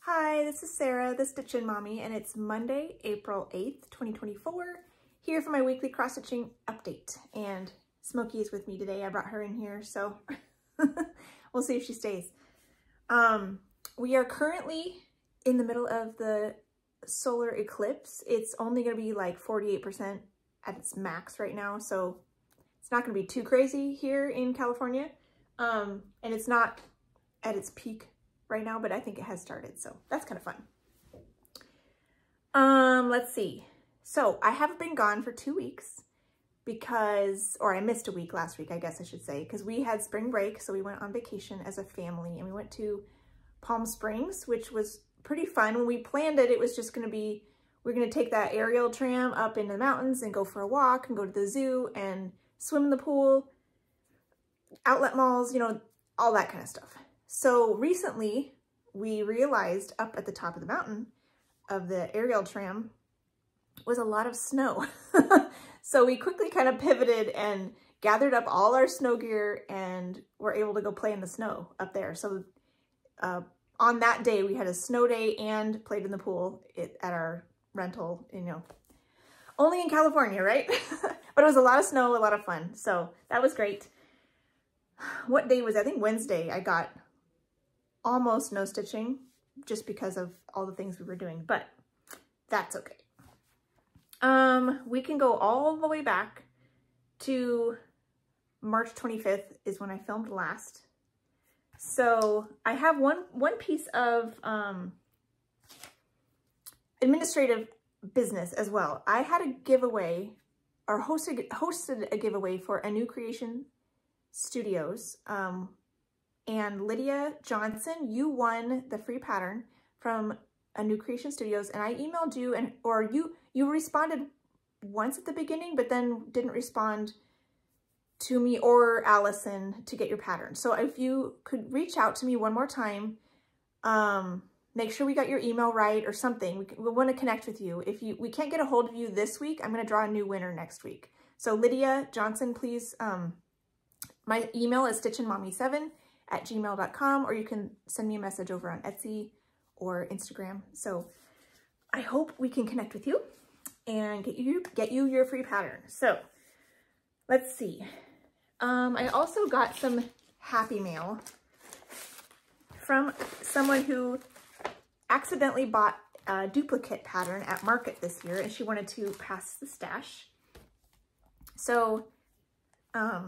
Hi, this is Sarah, the Stitchin Mommy, and it's Monday, April 8th, 2024, here for my weekly cross-stitching update. And Smokey is with me today. I brought her in here, so we'll see if she stays. We are currently in the middle of the solar eclipse. It's only going to be like 48% at its max right now, so it's not going to be too crazy here in California. And it's not at its peak right now, but I think it has started, so that's kind of fun. Let's see. So I have been gone for 2 weeks because, or I missed a week last week, I guess I should say, because we had spring break, so we went on vacation as a family, and we went to Palm Springs, which was pretty fun. When we planned it, it was just going to be, we're going to take that aerial tram up into the mountains and go for a walk and go to the zoo and swim in the pool, outlet malls, you know, all that kind of stuff. So recently we realized up at the top of the mountain of the aerial tram was a lot of snow. So we quickly kind of pivoted and gathered up all our snow gear and were able to go play in the snow up there. So on that day we had a snow day and played in the pool at our rental, you know, only in California, right? But it was a lot of snow, a lot of fun. So that was great. What day was it? I think Wednesday I got almost no stitching just because of all the things we were doing, but that's okay. We can go all the way back to March 25th is when I filmed last. So I have one piece of administrative business as well. I had a giveaway or hosted a giveaway for A New Creation Studios, and Lydia Johnson, you won the free pattern from A New Creation Studios, and I emailed you, and or you responded once at the beginning, but then didn't respond to me or Allison to get your pattern. So if you could reach out to me one more time, make sure we got your email right or something. We want to connect with you. If we can't get a hold of you this week, I'm going to draw a new winner next week. So Lydia Johnson, please, my email is stitchinmommy7@gmail.com, or you can send me a message over on Etsy or Instagram. So I hope we can connect with you and get you your free pattern. So let's see. I also got some happy mail from someone who accidentally bought a duplicate pattern at market this year, and she wanted to pass the stash. So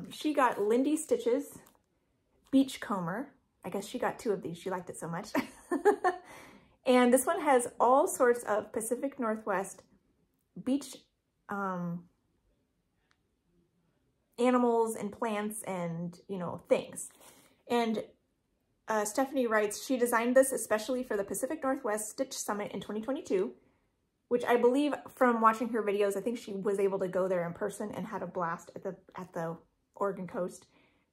she got Lindy Stitches Beachcomber. I guess she got 2 of these. She liked it so much. And this one has all sorts of Pacific Northwest beach animals and plants and, you know, things. And Stephanie writes, she designed this especially for the Pacific Northwest Stitch Summit in 2022, which I believe from watching her videos, I think she was able to go there in person and had a blast at the Oregon coast.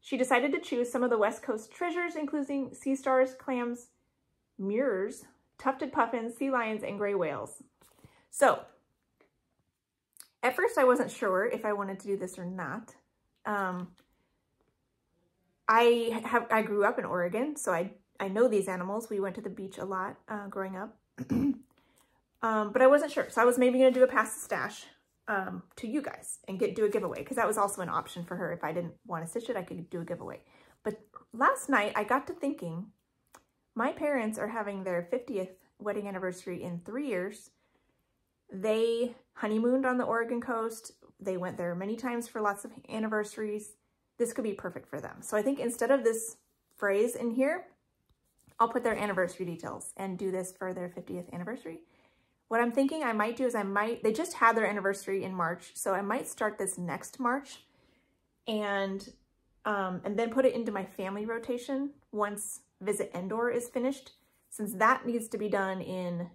She decided to choose some of the West Coast treasures, including sea stars, clams, mirrors, tufted puffins, sea lions, and gray whales. So at first I wasn't sure if I wanted to do this or not. I grew up in Oregon, so I know these animals. We went to the beach a lot growing up. But I wasn't sure. So I was maybe going to do a pass the stash to you guys and do a giveaway, because that was also an option for her. If I didn't want to stitch it, I could do a giveaway. But last night I got to thinking, my parents are having their 50th wedding anniversary in 3 years. They honeymooned on the Oregon coast. They went there many times for lots of anniversaries. This could be perfect for them. So I think instead of this phrase in here, I'll put their anniversary details and do this for their 50th anniversary. What I'm thinking I might do is they just had their anniversary in March, so I might start this next March and then put it into my family rotation once Visit Endor is finished, since that needs to be done in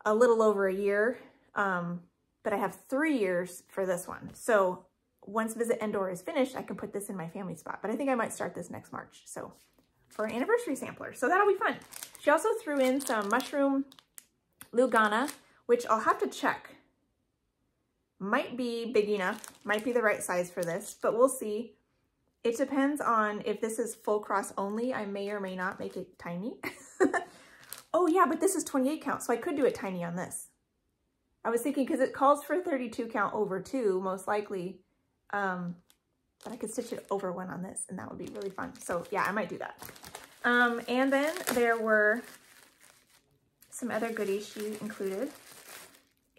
a little over a year, but I have 3 years for this one. So once Visit Endor is finished, I can put this in my family spot, but I think I might start this next March. So for an anniversary sampler, so that'll be fun. She also threw in some mushroom Lugana, which I'll have to check. Might be big enough, might be the right size for this, but we'll see. It depends on if this is full cross only. I may or may not make it tiny. Oh yeah, but this is 28 count, so I could do it tiny on this. I was thinking, because it calls for 32 count over 2, most likely. But I could stitch it over 1 on this, and that would be really fun. So yeah, I might do that. And then there were some other goodies. She included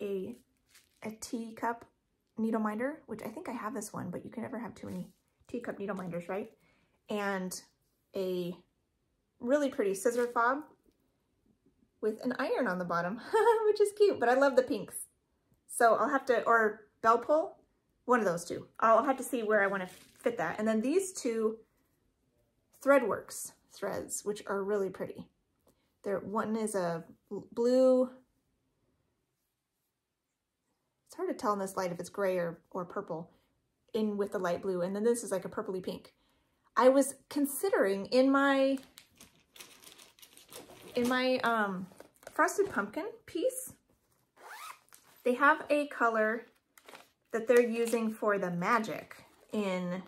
a teacup needle minder, which I think I have this one, but you can never have too many teacup needle minders, right? And a really pretty scissor fob with an iron on the bottom, which is cute, but I love the pinks. So I'll have to, or bell pull, one of those two. I'll have to see where I want to fit that. And then these two Threadworks threads, which are really pretty. One is a blue, it's hard to tell in this light if it's gray or purple, in with the light blue. And then this is like a purpley pink. I was considering in my Frosted Pumpkin piece, they have a color that they're using for the magic in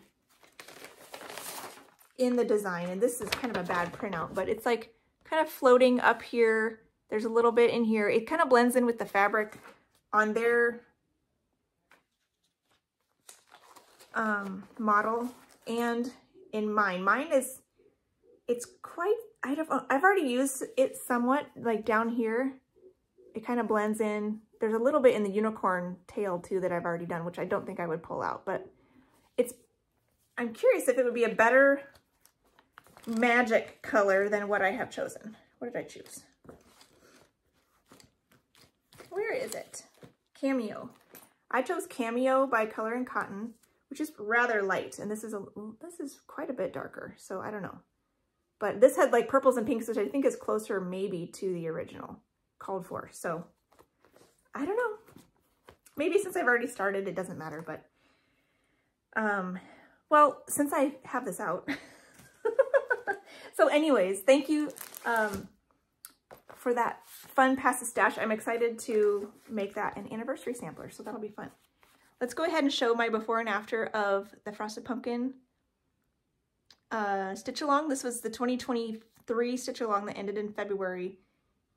the design. And this is kind of a bad printout, but it's like kind of floating up here. There's a little bit in here. It kind of blends in with the fabric on their model and in mine. Mine is, it's quite, I've already used it somewhat, like down here. It kind of blends in. There's a little bit in the unicorn tail too that I've already done, which I don't think I would pull out, but I'm curious if it would be a better magic color than what I have chosen. What did I choose? Where is it? Cameo. I chose Cameo by Color and Cotton, which is rather light, and this is quite a bit darker, so I don't know. But this had like purples and pinks, which I think is closer maybe to the original called for. So I don't know. Maybe since I've already started, it doesn't matter, but well, since I have this out. So anyways, thank you for that fun Pass the Stash. I'm excited to make that an anniversary sampler, so that'll be fun. Let's go ahead and show my before and after of the Frosted Pumpkin stitch along. This was the 2023 stitch along that ended in February,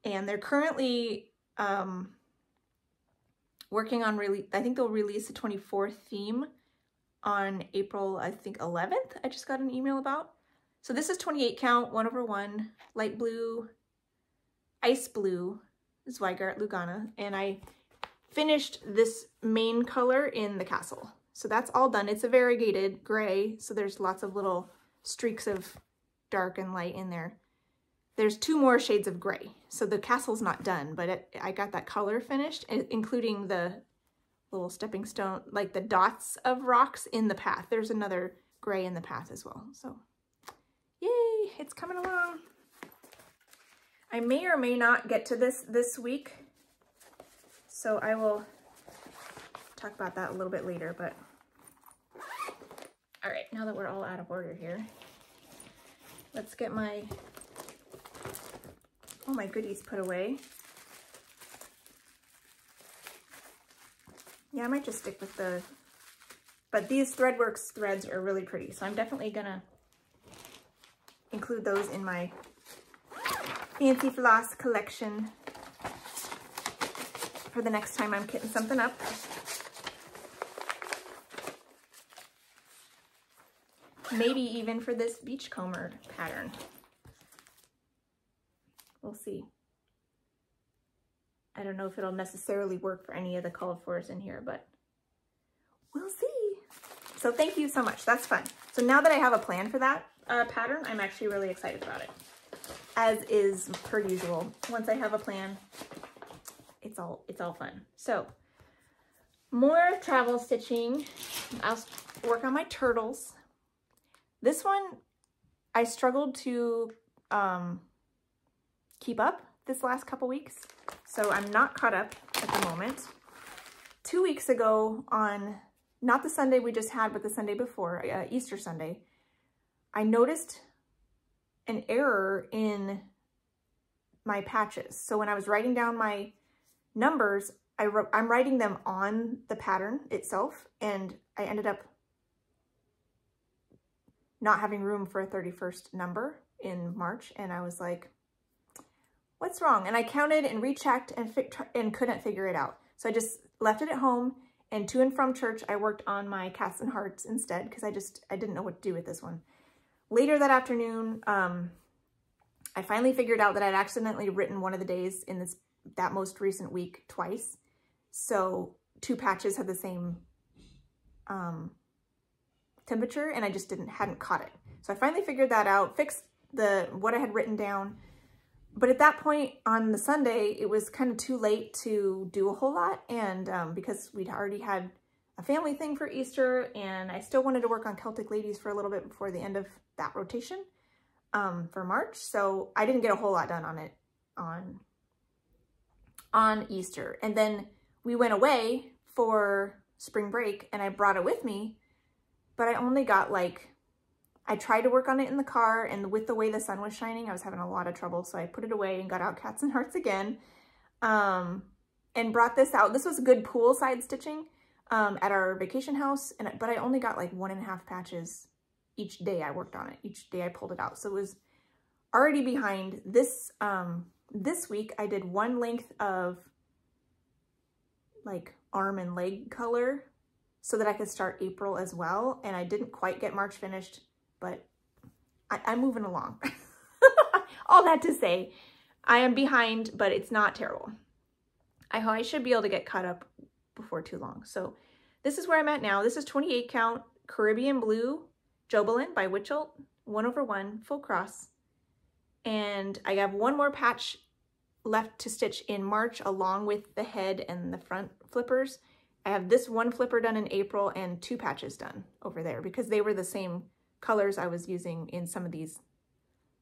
and they're currently working on I think they'll release the 24th theme on April, I think 11th. I just got an email about. So this is 28 count, 1/1, light blue, ice blue, Zweigart Lugana, and I finished this main color in the castle. So that's all done. It's a variegated gray, so there's lots of little streaks of dark and light in there. There's 2 more shades of gray, so the castle's not done, but I got that color finished, including the little stepping stone, like the dots of rocks in the path. There's another gray in the path as well. So yay, it's coming along. I may or may not get to this week, so I will talk about that a little bit later, but all right, now that we're all out of order here, let's get all my goodies put away. Yeah, I might just stick with but these Threadworks threads are really pretty, so I'm definitely gonna include those in my Fancy Floss collection for the next time I'm kitting something up. Maybe even for this beachcomber pattern. We'll see. I don't know if it'll necessarily work for any of the called fors in here, but we'll see. So thank you so much. That's fun. So now that I have a plan for that pattern, I'm actually really excited about it. As is per usual. Once I have a plan, it's all fun. So more travel stitching. I'll work on my turtles. This one I struggled to keep up this last couple weeks, so I'm not caught up at the moment. 2 weeks ago, on not the Sunday we just had, but the Sunday before, Easter Sunday, I noticed an error in my patches. So when I was writing down my numbers, I'm writing them on the pattern itself, and I ended up not having room for a 31st number in March, and I was like, what's wrong? And I counted and rechecked and couldn't figure it out. So I just left it at home, and to and from church, I worked on my cats and hearts instead because I didn't know what to do with this one. Later that afternoon, I finally figured out that I'd accidentally written one of the days in that most recent week twice. So 2 patches had the same temperature, and I just hadn't caught it. So I finally figured that out, fixed what I had written down. But at that point on the Sunday, it was kind of too late to do a whole lot. And because we'd already had a family thing for Easter, and I still wanted to work on Celtic Ladies for a little bit before the end of that rotation for March. So I didn't get a whole lot done on it on Easter. And then we went away for spring break, and I brought it with me, but I only got I tried to work on it in the car, and with the way the sun was shining, I was having a lot of trouble. So I put it away and got out Cats and Hearts again, and brought this out. This was good poolside stitching at our vacation house, but I only got 1.5 patches each day I worked on it. Each day I pulled it out. So it was already behind. This week I did 1 length of arm and leg color so that I could start April as well. And I didn't quite get March finished, but I'm moving along. All that to say, I am behind, but it's not terrible. I should be able to get caught up before too long. So this is where I'm at now. This is 28 count Caribbean Blue Jobelin by Witchelt, 1/1 full cross. And I have 1 more patch left to stitch in March along with the head and the front flippers. I have this 1 flipper done in April and 2 patches done over there because they were the same colors I was using in some of these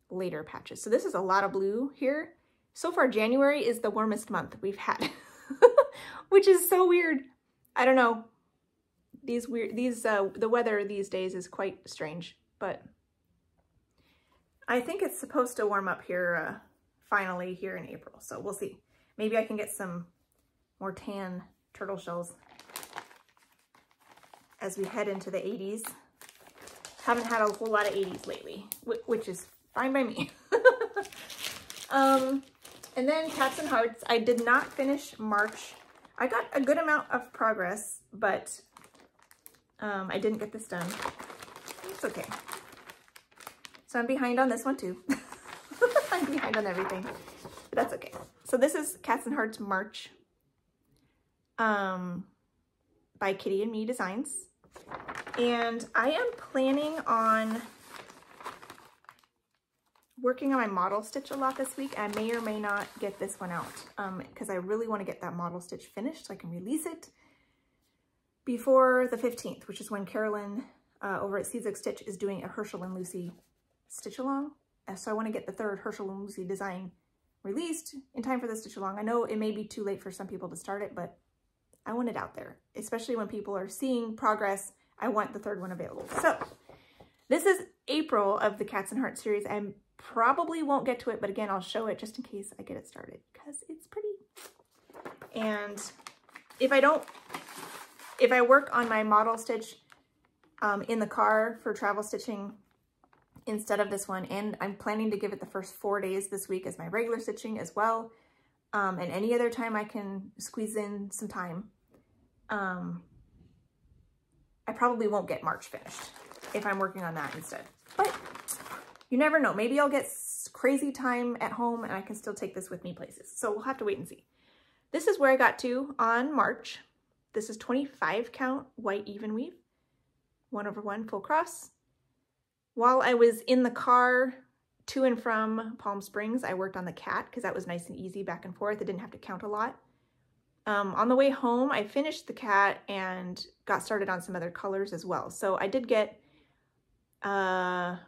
later patches. So this is a lot of blue here. So far, January is the warmest month we've had, which is so weird. I don't know. The weather these days is quite strange, but I think it's supposed to warm up here finally here in April. So we'll see. Maybe I can get some more tan turtle shells as we head into the 80s. Haven't had a whole lot of 80s lately, which is fine by me. And then Cats and Hearts. I did not finish March. I got a good amount of progress, but I didn't get this done. It's okay. So I'm behind on this one too. I'm behind on everything, but that's okay. So this is Cats and Hearts March by Kitty and Me Designs. And I am planning on working on my model stitch a lot this week. I may or may not get this one out because I really want to get that model stitch finished so I can release it before the 15th, which is when Carolyn over at Celtic Stitch is doing a Herschel and Lucy stitch along. So I want to get the 3rd Herschel and Lucy design released in time for the stitch along. I know it may be too late for some people to start it, but I want it out there, especially when people are seeing progress. I want the 3rd one available. So this is April of the Cats and Hearts series. I probably won't get to it, but again, I'll show it just in case I get it started because it's pretty. And if I work on my model stitch in the car for travel stitching instead of this one, and I'm planning to give it the first 4 days this week as my regular stitching as well, and any other time I can squeeze in some time, I probably won't get March finished if I'm working on that instead. But you never know. Maybe I'll get crazy time at home and I can still take this with me places. So we'll have to wait and see. This is where I got to on March. This is 25 count white even weave, 1/1 full cross. While I was in the car to and from Palm Springs, I worked on the cat because that was nice and easy back and forth. I didn't have to count a lot. On the way home, I finished the cat and got started on some other colors as well. So I did get I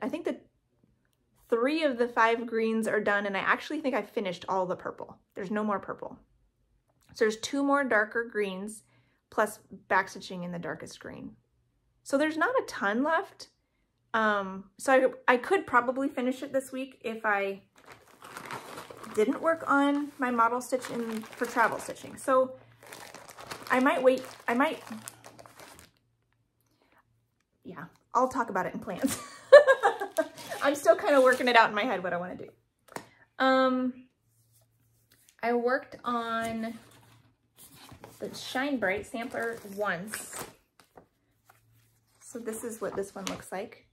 think the 3 of the 5 greens are done, and I actually think I finished all the purple. There's no more purple. So there's 2 more darker greens plus backstitching in the darkest green. So there's not a ton left. So I could probably finish it this week if I didn't work on my model stitch for travel stitching. So I might wait. Yeah, I'll talk about it in plans. I'm still kind of working it out in my head what I want to do. I worked on the Shine Bright sampler once. So this is what this one looks like.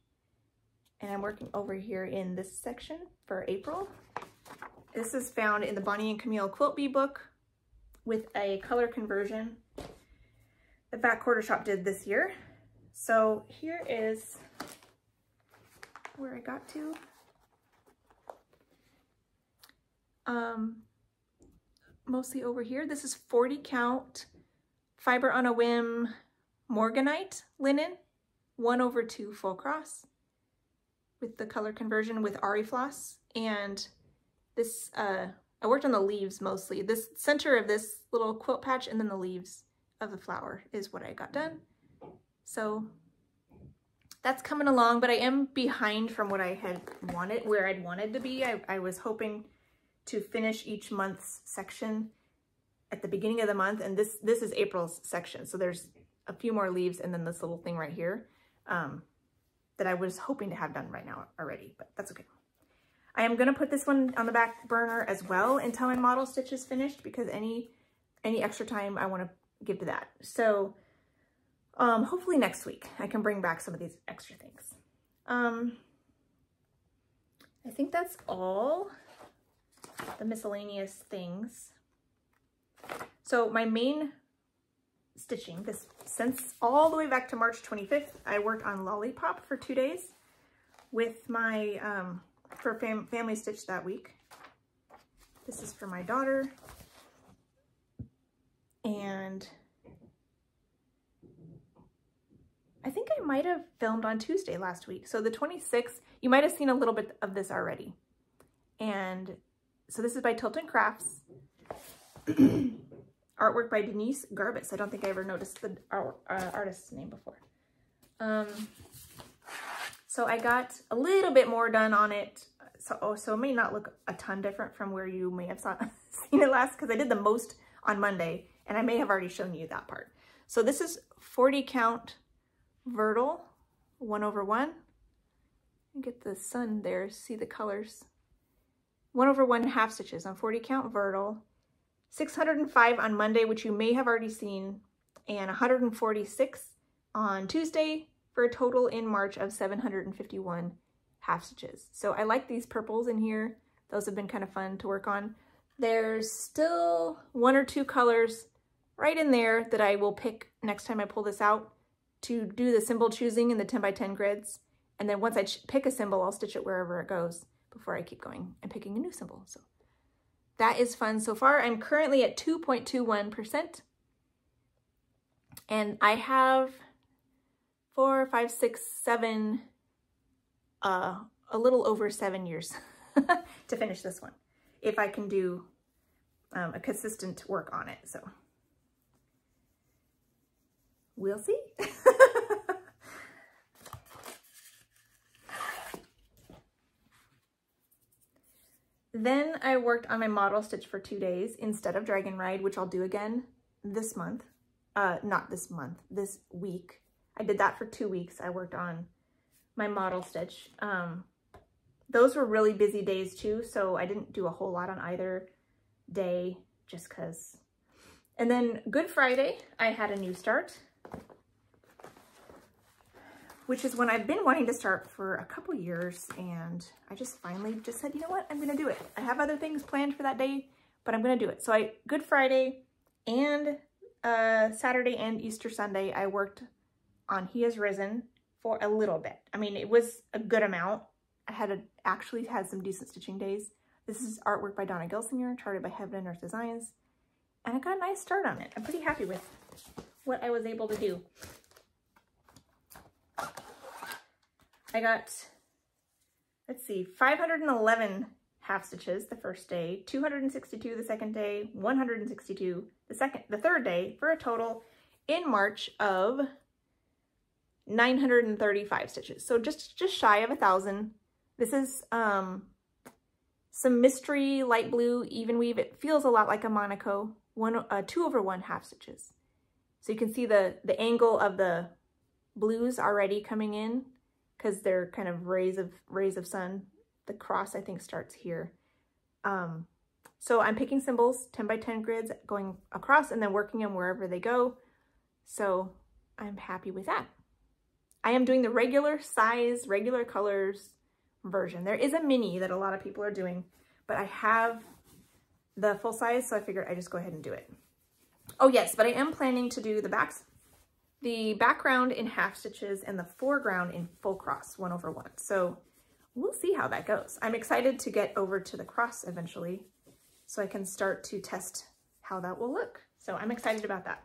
And I'm working over here in this section for April. This is found in the Bonnie and Camille Quilt Bee book with a color conversion that Fat Quarter Shop did this year. So here is where I got to. Mostly over here. This is 40 count Fiber on a Whim Morganite linen, 1/2 full cross with the color conversion with Ari Floss. And this, I worked on the leaves mostly. This center of this little quilt patch and then the leaves of the flower is what I got done. So that's coming along, but I am behind from what I had wanted, where I'd wanted to be. I was hoping to finish each month's section at the beginning of the month, and this is April's section. So there's a few more leaves and then this little thing right here that I was hoping to have done right now already, but that's okay. I am gonna put this one on the back burner as well until my model stitch is finished, because any extra time I wanna give to that. So hopefully next week I can bring back some of these extra things. I think that's all the miscellaneous things. So my main stitching, this since all the way back to March 25th, I worked on Lollipop for 2 days with my, for family stitch that week. This is for my daughter. And I think I might have filmed on Tuesday last week. So the 26th, you might have seen a little bit of this already. And so this is by Tilton Crafts. Artwork by Denise Garbus. I don't think I ever noticed the artist's name before. So I got a little bit more done on it. So it may not look a ton different from where you may have seen it last, because I did the most on Monday and I may have already shown you that part. So this is 40 count Vertil 1/1. Get the sun there, see the colors. 1/1 half stitches on 40 count Vertil. 605 on Monday, which you may have already seen, and 146 on Tuesday, for a total in March of 751 half stitches. So I like these purples in here. Those have been kind of fun to work on. There's still 1 or 2 colors right in there that I will pick next time I pull this out to do the symbol choosing in the 10 by 10 grids. And then once I pick a symbol, I'll stitch it wherever it goes before I keep going and picking a new symbol. So that is fun so far. I'm currently at 2.21%. And I have 4, 5, 6, 7, a little over 7 years to finish this one, if I can do a consistent work on it. So we'll see. Then I worked on my model stitch for 2 days instead of Dragon Ride, which I'll do again this month. Not this month, this week. I did that for 2 weeks. I worked on my model stitch. Those were really busy days too, so I didn't do a whole lot on either day just because. And then Good Friday, I had a new start, which is when I've been wanting to start for a couple years, and I just finally just said, you know what, I'm gonna do it. I have other things planned for that day, but I'm gonna do it. So Good Friday and Saturday and Easter Sunday, I worked on He Has Risen for a little bit. I mean, it was a good amount. I actually had some decent stitching days. This is artwork by Donna Gelsinger, charted by Heaven and Earth Designs, and I got a nice start on it. I'm pretty happy with what I was able to do. I got, let's see, 511 half stitches the first day, 262 the second day, 162 the third day, for a total in March of 935 stitches. So just shy of 1,000. This is some mystery light blue even weave. It feels a lot like a Monaco, 2/1 half stitches. So you can see the angle of the blues already coming in, because they're kind of rays of sun. The cross, I think, starts here. So I'm picking symbols, 10 by 10 grids going across and then working them wherever they go. So I'm happy with that. I am doing the regular size, regular colors version. There is a mini that a lot of people are doing, but I have the full size, so I figured I'd just go ahead and do it. Oh yes, but I am planning to do the background in half stitches and the foreground in full cross 1/1. So we'll see how that goes. I'm excited to get over to the cross eventually so I can start to test how that will look. So I'm excited about that.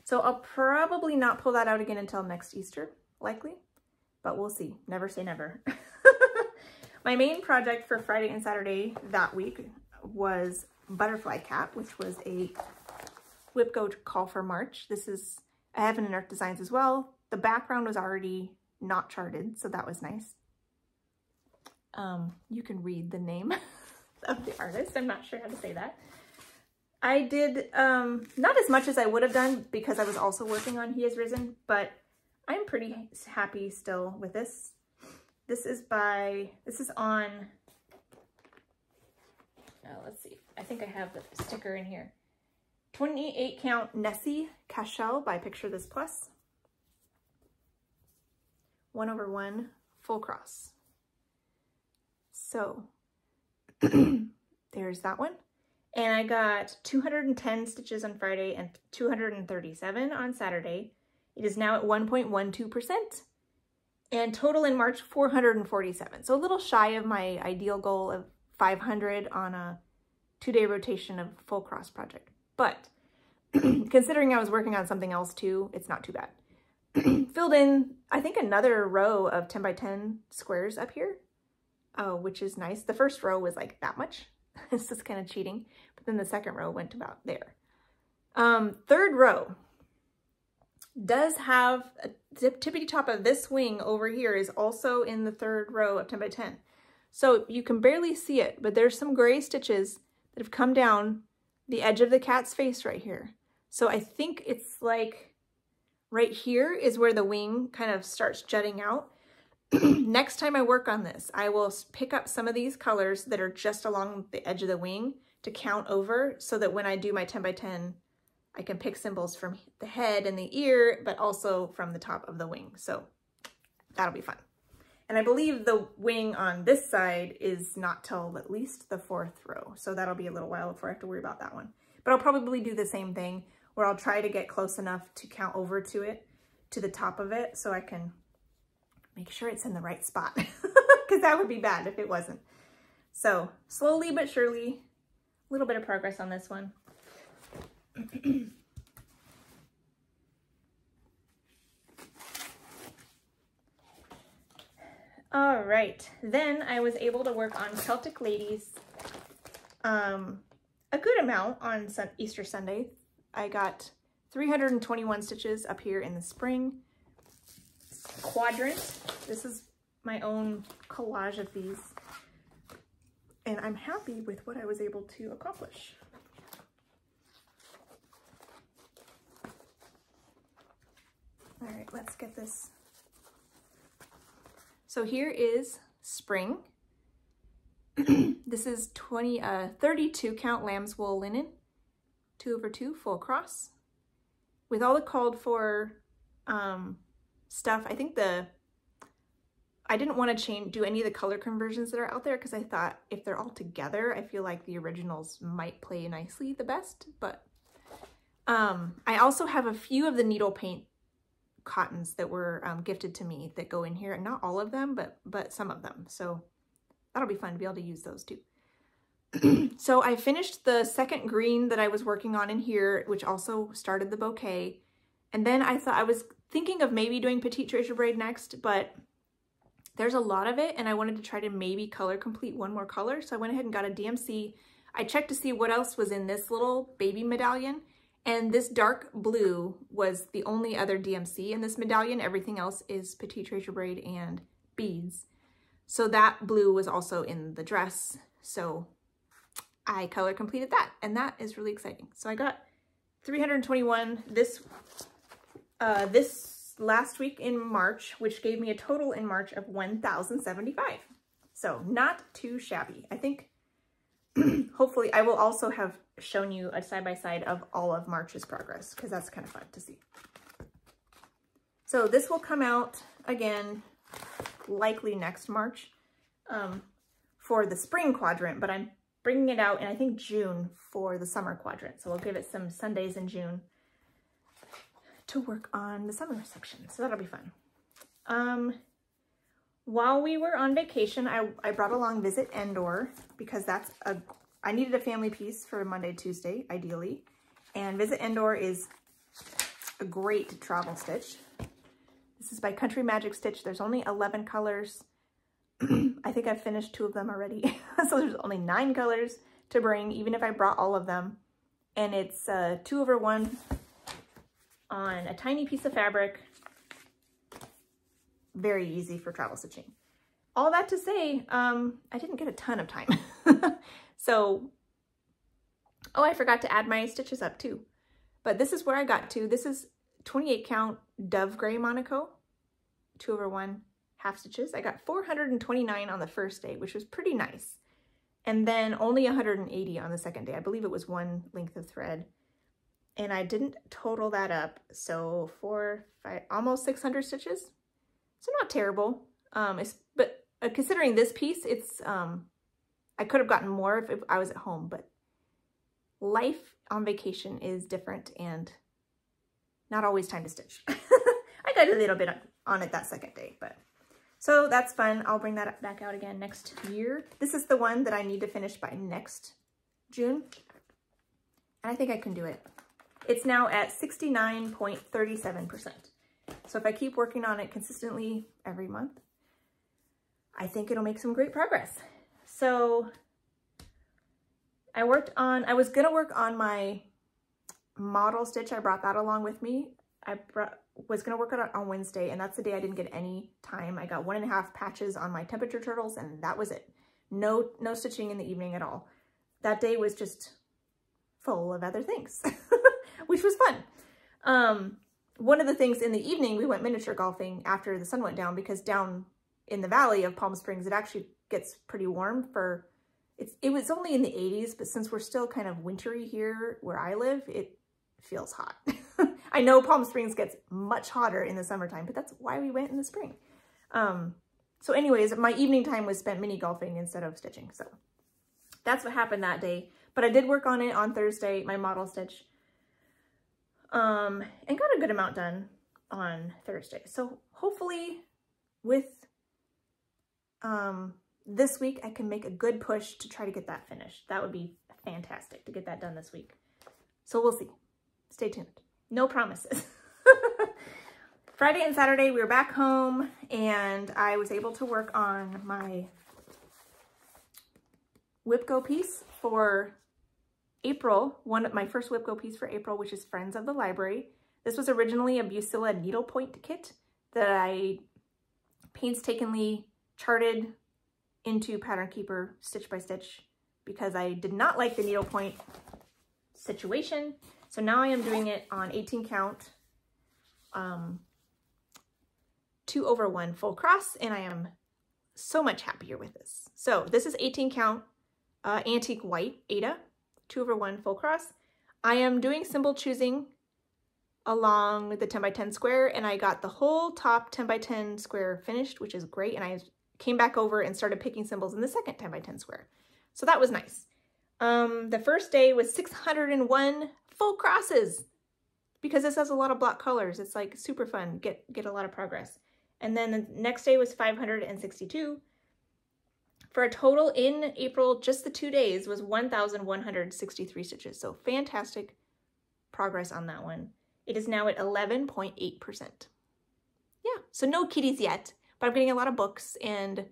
So I'll probably not pull that out again until next Easter, likely, but we'll see. Never say never. My main project for Friday and Saturday that week was Butterfly Cap, which was a Whip Go Call for March. I have it in Earth Designs as well. The background was already not charted, so that was nice. You can read the name of the artist. I'm not sure how to say that. I did not as much as I would have done because I was also working on He Has Risen, but I'm pretty happy still with this. This is on, let's see, I think I have the sticker in here. 28 count Nessie Cashel by Picture This Plus. 1/1 full cross. So there's that one. And I got 210 stitches on Friday and 237 on Saturday. It is now at 1.12%. And total in March, 447. So a little shy of my ideal goal of 500 on a 2-day rotation of full cross project. But considering I was working on something else too, it's not too bad. Filled in, I think, another row of 10 by 10 squares up here, which is nice. The first row was like that much. This is kind of cheating. But then the second row went about there. Third row does have the tippity top of this wing over here is also in the third row of 10 by 10. So you can barely see it, but there's some gray stitches that have come down the edge of the cat's face right here. So I think it's like right here is where the wing kind of starts jutting out. Next time I work on this, I will pick up some of these colors that are just along the edge of the wing to count over so that when I do my 10 by 10, I can pick symbols from the head and the ear, but also from the top of the wing. So that'll be fun. And I believe the wing on this side is not till at least the 4th row. So that'll be a little while before I have to worry about that one. But I'll probably do the same thing where I'll try to get close enough to count over to it, to the top of it, so I can make sure it's in the right spot, because that would be bad if it wasn't. So slowly but surely, a little bit of progress on this one. All right, then I was able to work on Celtic Ladies a good amount on Easter Sunday. I got 321 stitches up here in the spring quadrant. This is my own collage of these, and I'm happy with what I was able to accomplish. All right, let's get this. So here is spring. This is 32 count lamb's wool linen, 2/2 full cross. With all the called for stuff, I think I didn't want to do any of the color conversions that are out there because I thought if they're all together, I feel like the originals might play nicely the best. But I also have a few of the needle paint cottons that were gifted to me that go in here, and not all of them, but some of them. So that'll be fun to be able to use those too. So I finished the second green that I was working on in here, which also started the bouquet. And then I was thinking of maybe doing Petite Treasure Braid next, but there's a lot of it and I wanted to try to maybe color complete one more color. So I went ahead and got a DMC. I checked to see what else was in this little baby medallion, and this dark blue was the only other DMC in this medallion. Everything else is Petite Treasure Braid and beads. So that blue was also in the dress. So I color completed that, and that is really exciting. So I got 321 this last week in March, which gave me a total in March of 1,075. So not too shabby. I think hopefully I will also have shown you a side-by-side of all of March's progress, because that's kind of fun to see. So this will come out again, likely next March for the spring quadrant, but I'm bringing it out in, I think, June for the summer quadrant. So we'll give it some Sundays in June to work on the summer section. So that'll be fun. While we were on vacation, I brought along Visit Endor, because I needed a family piece for Monday, Tuesday, ideally. And Visit Endor is a great travel stitch. This is by Country Magic Stitch. There's only 11 colors. I think I've finished 2 of them already. So there's only 9 colors to bring, even if I brought all of them. And it's 2/1 on a tiny piece of fabric. Very easy for travel stitching. All that to say, I didn't get a ton of time. So, oh, I forgot to add my stitches up too. But this is where I got to. This is 28 count Dove Gray Monaco, 2/1 half stitches. I got 429 on the first day, which was pretty nice. And then only 180 on the second day. I believe it was 1 length of thread. And I didn't total that up. So 4, 5, almost 600 stitches. So not terrible. But considering this piece, it's, I could have gotten more if I was at home, but life on vacation is different and not always time to stitch. I got a little bit on it that second day, but so that's fun. I'll bring that back out again next year. This is the one that I need to finish by next June. And I think I can do it. It's now at 69.37%. So if I keep working on it consistently every month, I think it'll make some great progress. So I was gonna work on my model stitch. I brought that along with me. Was gonna work on it on Wednesday, and that's the day I didn't get any time. I got 1.5 patches on my temperature turtles, and that was it. No stitching in the evening at all. That day was just full of other things, which was fun. One of the things in the evening, we went miniature golfing after the sun went down, because down in the valley of Palm Springs, it actually gets pretty warm for, it was only in the 80s, but since we're still kind of wintry here where I live, it feels hot. I know Palm Springs gets much hotter in the summertime, but that's why we went in the spring. So anyways, my evening time was spent mini golfing instead of stitching. So that's what happened that day. But I did work on it on Thursday, my model stitch, and got a good amount done on Thursday. So hopefully with this week, I can make a good push to try to get that finished. That would be fantastic to get that done this week. So we'll see. Stay tuned. No promises. Friday and Saturday, we were back home, and I was able to work on my Whip Go piece for April, my first Whip Go piece for April, which is Friends of the Library. This was originally a Busilla needlepoint kit that I painstakingly charted into Pattern Keeper stitch by stitch, because I did not like the needlepoint situation. So now I am doing it on 18 count, 2/1 full cross, and I am so much happier with this. So this is 18 count antique white Ada, 2/1 full cross. I am doing symbol choosing along the 10x10 square, and I got the whole top 10x10 square finished, which is great. And I came back over and started picking symbols in the second 10x10 square. So that was nice. The first day was 601 full crosses, because this has a lot of block colors. It's like super fun, get a lot of progress. And then the next day was 562. For a total in April, just the 2 days, was 1,163 stitches. So fantastic progress on that one. It is now at 11.8%. Yeah, so no kitties yet, but I'm getting a lot of books and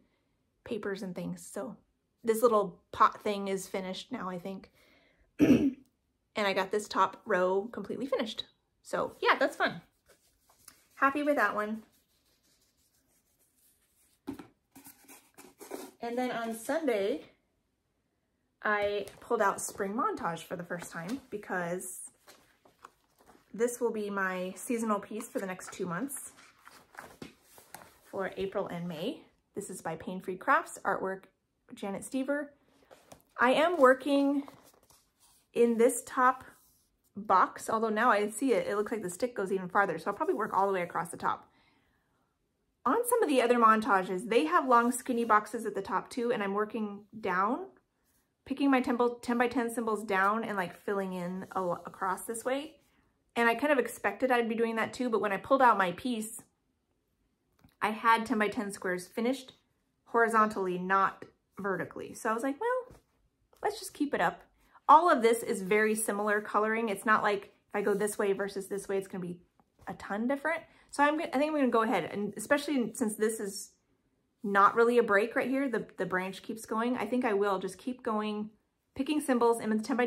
papers and things. So this little pot thing is finished now, I think. And I got this top row completely finished. So yeah, that's fun. Happy with that one. And then on Sunday, I pulled out Spring Montage for the first time, because this will be my seasonal piece for the next 2 months for April and May. This is by Pain Free Crafts, artwork Janet Stever. I am working in this top box, although now I see it looks like the stick goes even farther, so I'll probably work all the way across the top. On some of the other montages, they have long skinny boxes at the top too, and I'm working down, picking my 10 by 10 symbols down and like filling in across this way. And I kind of expected I'd be doing that too, but when I pulled out my piece, I had 10 by 10 squares finished horizontally, not vertically. So I was like, well, let's just keep it up. All of this is very similar coloring. It's not like if I go this way versus this way, it's going to be a ton different. So I think I'm going to go ahead, and especially since this is not really a break right here, the branch keeps going, I think I will just keep going, picking symbols in the 10 by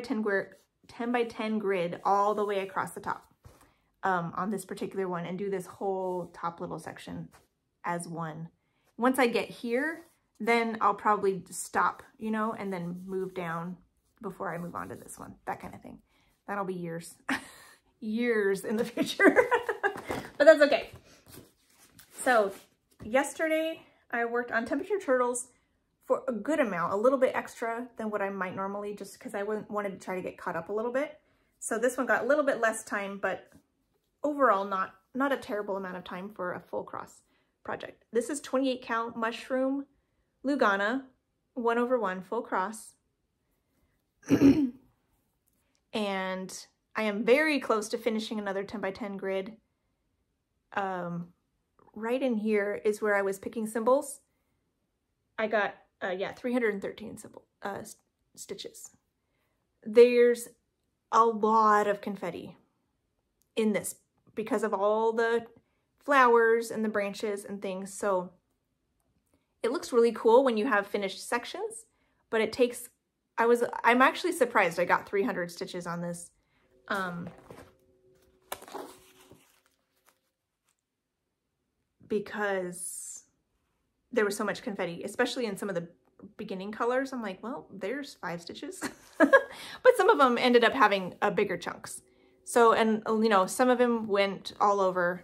10 grid all the way across the top on this particular one, and do this whole top little section as one. Once I get here, then I'll probably stop, you know, and then move down before I move on to this one, that kind of thing. That'll be years, years in the future, but that's okay. So yesterday I worked on temperature turtles for a good amount, a little bit extra than what I might normally, just because I wanted to try to get caught up a little bit. So this one got a little bit less time, but overall not a terrible amount of time for a full cross project. This is 28 count mushroom Lugana 1/1 full cross. And I am very close to finishing another 10 by 10 grid. Right in here is where I was picking symbols. I got, 313 stitches. There's a lot of confetti in this because of all the flowers and the branches and things. So it looks really cool when you have finished sections, but it takes, I'm actually surprised I got 300 stitches on this. Because there was so much confetti, especially in some of the beginning colors. I'm like, well, there's 5 stitches. But some of them ended up having bigger chunks. So, and you know, some of them went all over.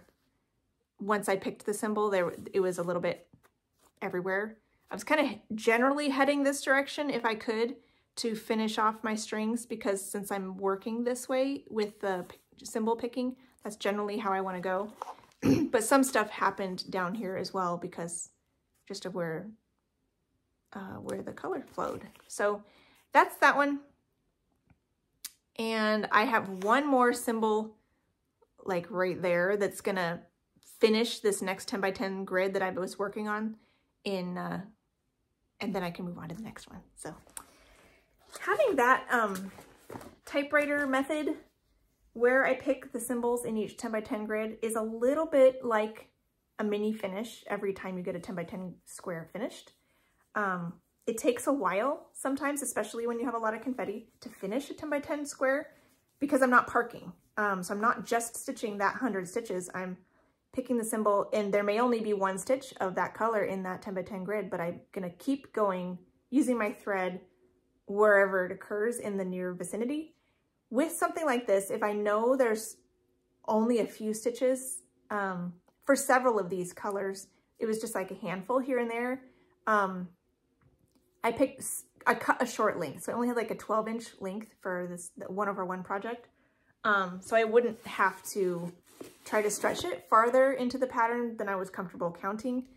Once I picked the symbol, it was a little bit everywhere. I was kind of generally heading this direction if I could to finish off my strings, because since I'm working this way with the symbol picking, that's generally how I want to go. But some stuff happened down here as well because just of where the color flowed. So that's that one. And I have one more symbol like right there that's gonna finish this next 10 by 10 grid that I was working on in, and then I can move on to the next one. So having that typewriter method where I pick the symbols in each 10 by 10 grid is a little bit like a mini finish every time you get a 10 by 10 square finished. It takes a while sometimes, especially when you have a lot of confetti, to finish a 10 by 10 square because I'm not parking. So I'm not just stitching that 100 stitches. I'm picking the symbol, and there may only be 1 stitch of that color in that 10 by 10 grid, but I'm gonna keep going using my thread wherever it occurs in the near vicinity. With something like this, if I know there's only a few stitches, for several of these colors, it was just like a handful here and there. I cut a short length, so I only had like a 12-inch length for this 1/1 project. So I wouldn't have to try to stretch it farther into the pattern than I was comfortable counting.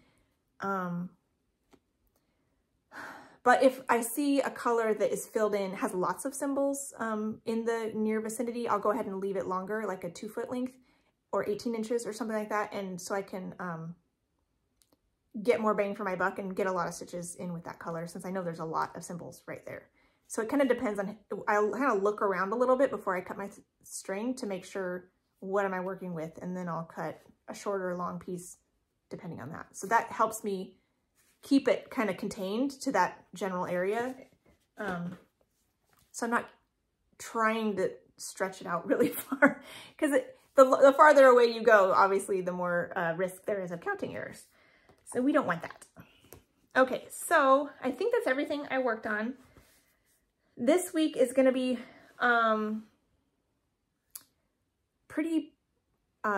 But if I see a color that is filled in, has lots of symbols in the near vicinity, I'll go ahead and leave it longer, like a 2-foot length or 18 inches or something like that. And so I can get more bang for my buck and get a lot of stitches in with that color, since I know there's a lot of symbols right there. So it kind of depends on, I'll kind of look around a little bit before I cut my string to make sure what am I working with, and then I'll cut a shorter or long piece depending on that. So that helps me keep it kind of contained to that general area. So I'm not trying to stretch it out really far, because the farther away you go, obviously the more risk there is of counting errors. So we don't want that. Okay, so I think that's everything I worked on. This week is gonna be pretty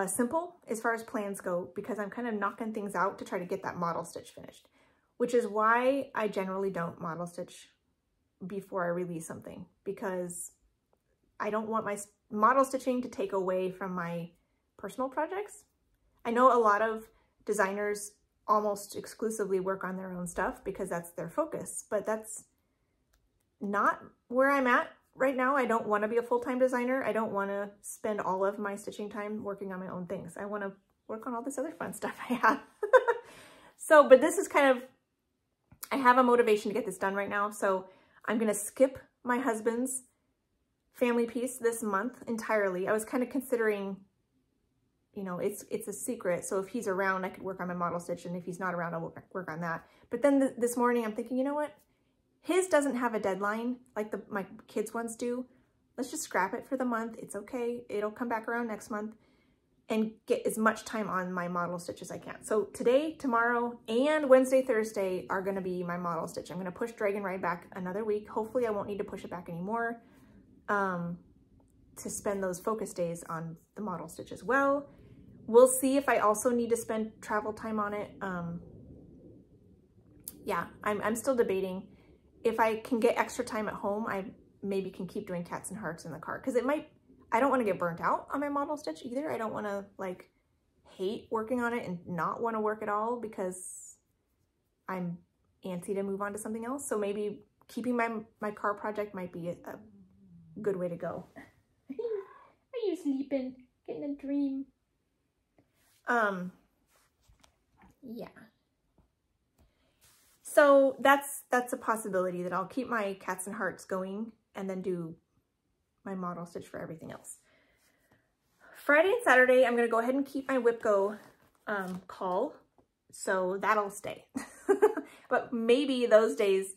simple as far as plans go, because I'm kind of knocking things out to try to get that model stitch finished. which is why I generally don't model stitch before I release something, because I don't want my model stitching to take away from my personal projects. I know a lot of designers almost exclusively work on their own stuff because that's their focus, but that's not where I'm at right now. I don't want to be a full-time designer. I don't want to spend all of my stitching time working on my own things. I want to work on all this other fun stuff I have. So, but this is kind of, I have a motivation to get this done right now. So I'm going to skip my husband's family piece this month entirely. I was kind of considering, you know, it's a secret. So if he's around, I could work on my model stitch. And if he's not around, I'll work on that. But then this morning I'm thinking, you know what? His doesn't have a deadline like my kids' ones do. Let's just scrap it for the month. It's okay. It'll come back around next month, and get as much time on my model stitch as I can. So today, tomorrow, and Wednesday, Thursday are gonna be my model stitch. I'm gonna push Dragon Ride back another week. Hopefully I won't need to push it back anymore to spend those focus days on the model stitch as well. We'll see if I also need to spend travel time on it. Yeah, I'm still debating. If I can get extra time at home, I maybe can keep doing cats and hearts in the car, because I don't want to get burnt out on my model stitch either. I don't want to like hate working on it and not want to work at all because I'm antsy to move on to something else. So maybe keeping my car project might be a good way to go. Are you sleeping? Getting a dream? Yeah. So that's a possibility, that I'll keep my cats and hearts going and then do my model stitch for everything else. Friday and Saturday, I'm going to go ahead and keep my WIPGO call, so that'll stay. But maybe those days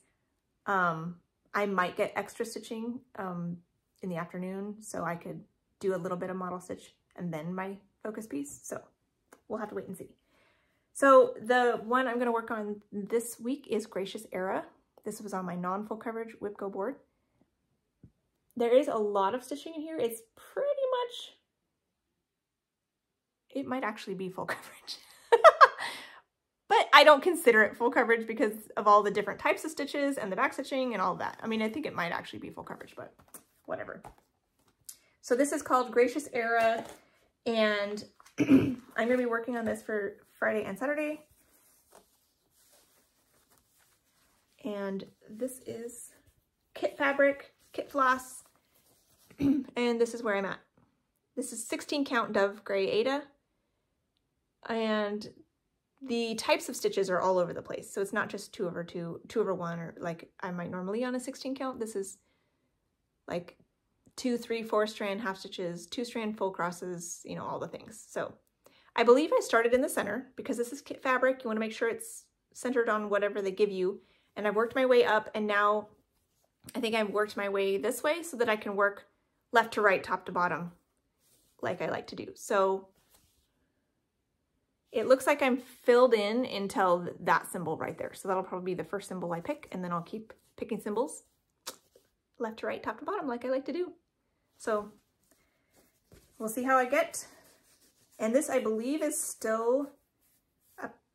I might get extra stitching in the afternoon, so I could do a little bit of model stitch and then my focus piece. So we'll have to wait and see. So the one I'm going to work on this week is Gracious Era. This was on my non-full coverage WIPGO board. There is a lot of stitching in here. It's pretty much, it might actually be full coverage. But I don't consider it full coverage because of all the different types of stitches and the back stitching and all that. I mean, I think it might actually be full coverage, but whatever. So this is called Gracious Era, and I'm going to be working on this for Friday and Saturday. And this is kit fabric, kit floss, and this is where I'm at. This is 16 count Dove Gray Ada, and the types of stitches are all over the place. So it's not just 2/2, 2/1, or like I might normally on a 16 count. This is like 2, 3, 4 strand half stitches, 2 strand full crosses, you know, all the things. So I believe I started in the center because this is kit fabric. You want to make sure it's centered on whatever they give you. And I've worked my way up, and now I think I've worked my way this way so that I can work left to right, top to bottom, like I like to do. So it looks like I'm filled in until that symbol right there. So that'll probably be the first symbol I pick, and then I'll keep picking symbols left to right, top to bottom, like I like to do. So we'll see how I get. And this, I believe, is still,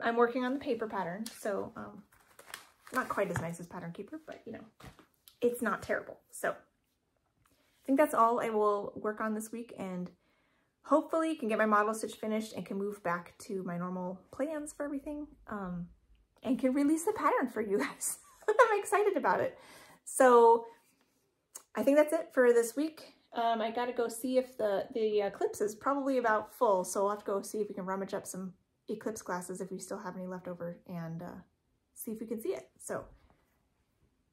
I'm working on the paper pattern. So not quite as nice as Pattern Keeper, but you know, it's not terrible. So I think that's all I will work on this week, and hopefully can get my model stitch finished and can move back to my normal plans for everything, and can release the pattern for you guys. I'm excited about it. So I think that's it for this week. I gotta go see if the eclipse is probably about full, so I'll have to go see if we can rummage up some eclipse glasses if we still have any left over, and see if we can see it. So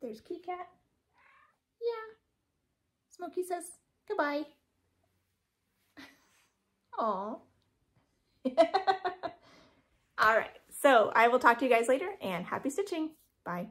there's Kitty Cat. Yeah. Smokey says goodbye. Aw. All right, so I will talk to you guys later, and happy stitching. Bye.